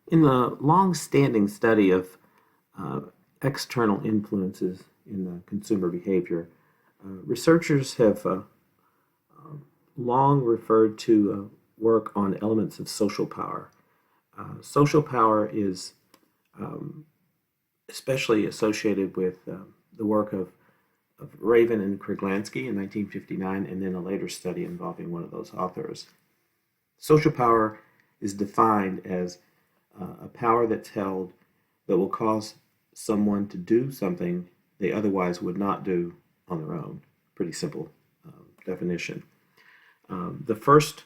In the long-standing study of uh, external influences in consumer behavior, researchers have long referred to work on elements of social power. Social power is especially associated with the work of Raven and Kruglanski in 1959, and then a later study involving one of those authors. Social power is defined as a power that's held that will cause someone to do something they otherwise would not do on their own. Pretty simple definition. The first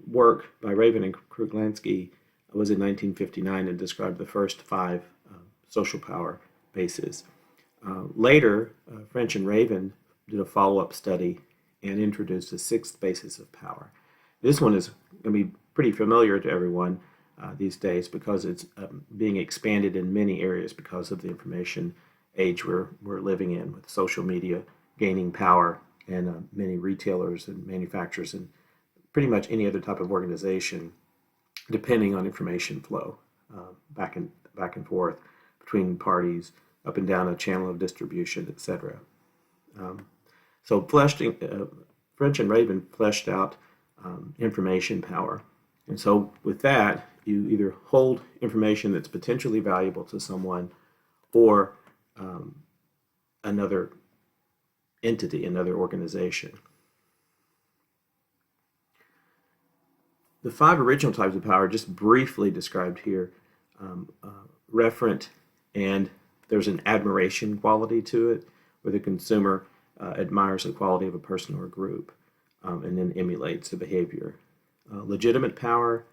work by Raven and Kruglanski was in 1959 and described the first five social power bases. Later, French and Raven did a follow-up study and introduced a sixth basis of power. This one is going to be pretty familiar to everyone these days because it's being expanded in many areas because of the information age we're living in, with social media gaining power and many retailers and manufacturers and pretty much any other type of organization depending on information flow back and forth between parties, up and down a channel of distribution, etc. So French and Raven fleshed out information power. And so with that, you either hold information that's potentially valuable to someone or another entity, another organization. The five original types of power, just briefly described here, referent, and there's an admiration quality to it, where the consumer admires the quality of a person or a group and then emulates the behavior. Legitimate power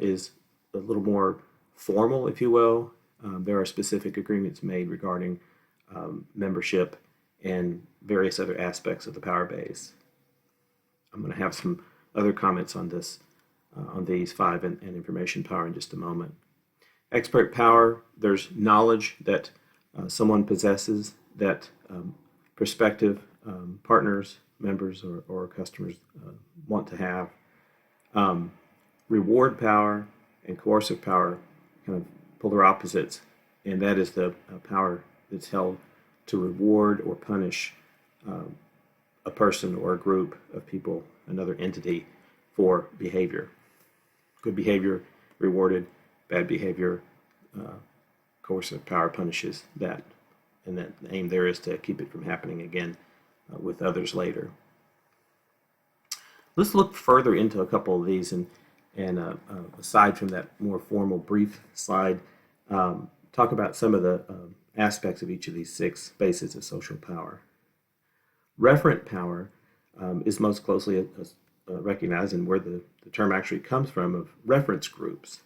is a little more formal, if you will. There are specific agreements made regarding membership and various other aspects of the power base. I'm going to have some other comments on this, on these five and information power in just a moment. Expert power, there's knowledge that someone possesses that prospective partners, members, or customers want to have. Reward power and coercive power kind of polar opposites, and that is the power that's held to reward or punish a person or a group of people, another entity, for behavior. Good behavior rewarded, bad behavior, coercive power punishes that, and that the aim there is to keep it from happening again with others later. Let's look further into a couple of these, and aside from that more formal brief slide, talk about some of the aspects of each of these six bases of social power. Referent power is most closely recognized, and where the term actually comes from, of reference groups.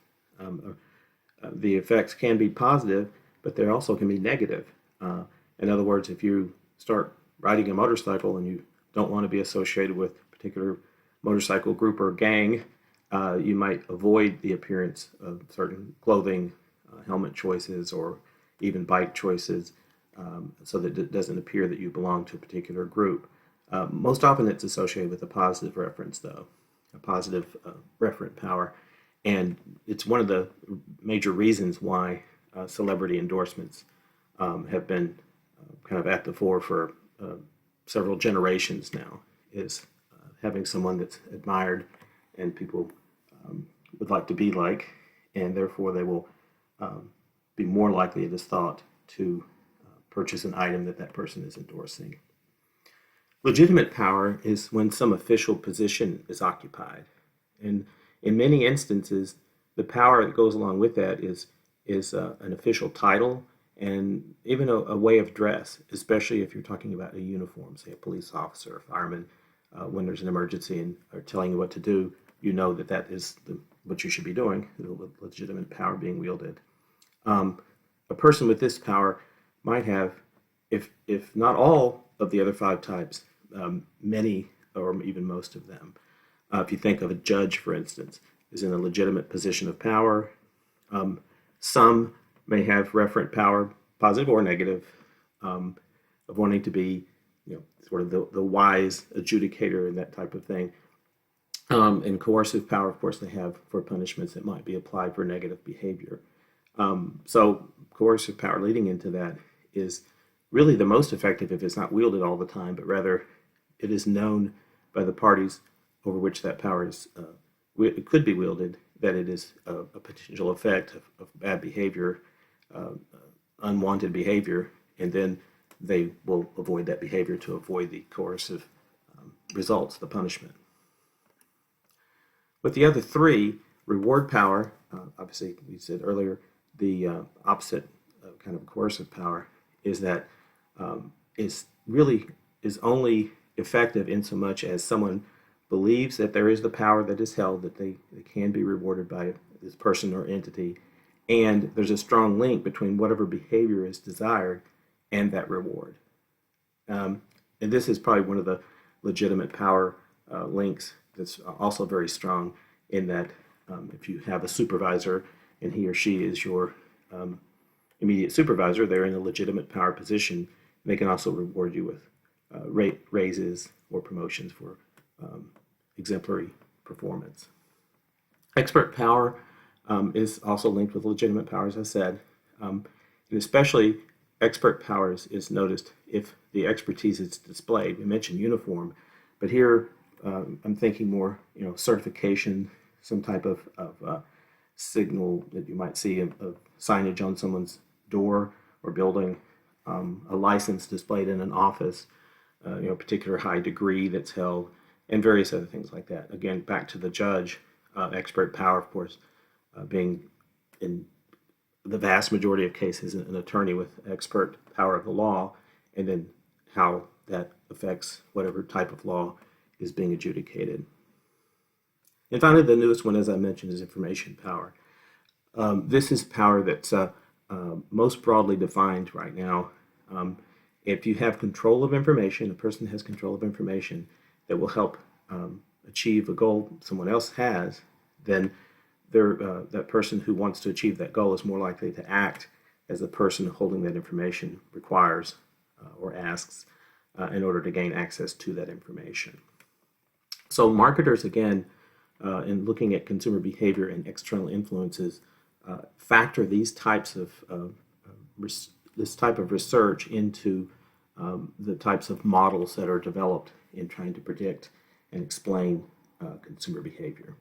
The effects can be positive, but they also can be negative. In other words, if you start riding a motorcycle and you don't want to be associated with a particular motorcycle group or gang, you might avoid the appearance of certain clothing, helmet choices, or even bike choices, so that it doesn't appear that you belong to a particular group. Most often it's associated with a positive reference, though, a positive referent power. And it's one of the major reasons why celebrity endorsements have been kind of at the fore for several generations now, is having someone that's admired and people would like to be like, and therefore they will be more likely, it is thought, to purchase an item that person is endorsing. Legitimate power is when some official position is occupied. And in many instances, the power that goes along with that is an official title and even a way of dress, especially if you're talking about a uniform, say a police officer, a fireman. When there's an emergency and are telling you what to do, you know that is what you should be doing, the legitimate power being wielded. A person with this power might have, if not all of the other five types, many or even most of them. If you think of a judge, for instance, is in a legitimate position of power. Some may have referent power, positive or negative, of wanting to be, sort of the wise adjudicator and that type of thing. And coercive power, of course, they have for punishments that might be applied for negative behavior. So coercive power leading into that is really the most effective if it's not wielded all the time, but rather it is known by the parties over which that power is it could be wielded that it is a potential effect of bad behavior, uh, unwanted behavior, and then they will avoid that behavior to avoid the coercive results, the punishment. With the other three, reward power, obviously we said earlier, the opposite kind of coercive power is that is really is only effective in so much as someone believes that there is the power that is held, that they can be rewarded by this person or entity, and there's a strong link between whatever behavior is desired and that reward. And this is probably one of the legitimate power links that's also very strong in that if you have a supervisor and he or she is your immediate supervisor, they're in a legitimate power position. They can also reward you with raises or promotions for exemplary performance. Expert power is also linked with legitimate power, as I said, and especially expert powers is noticed if the expertise is displayed. We mentioned uniform, but here I'm thinking more, certification, some type of signal that you might see of signage on someone's door or building, a license displayed in an office, particular high degree that's held, and various other things like that. Again, back to the judge, expert power, of course, being in the vast majority of cases an attorney with expert power of the law, and then how that affects whatever type of law is being adjudicated. And finally, the newest one, as I mentioned, is information power. This is power that's most broadly defined right now. If you have control of information, a person has control of information that will help achieve a goal someone else has, then that person who wants to achieve that goal is more likely to act as the person holding that information requires or asks in order to gain access to that information. So marketers, again, in looking at consumer behavior and external influences, factor these types of this type of research into the types of models that are developed in trying to predict and explain consumer behavior.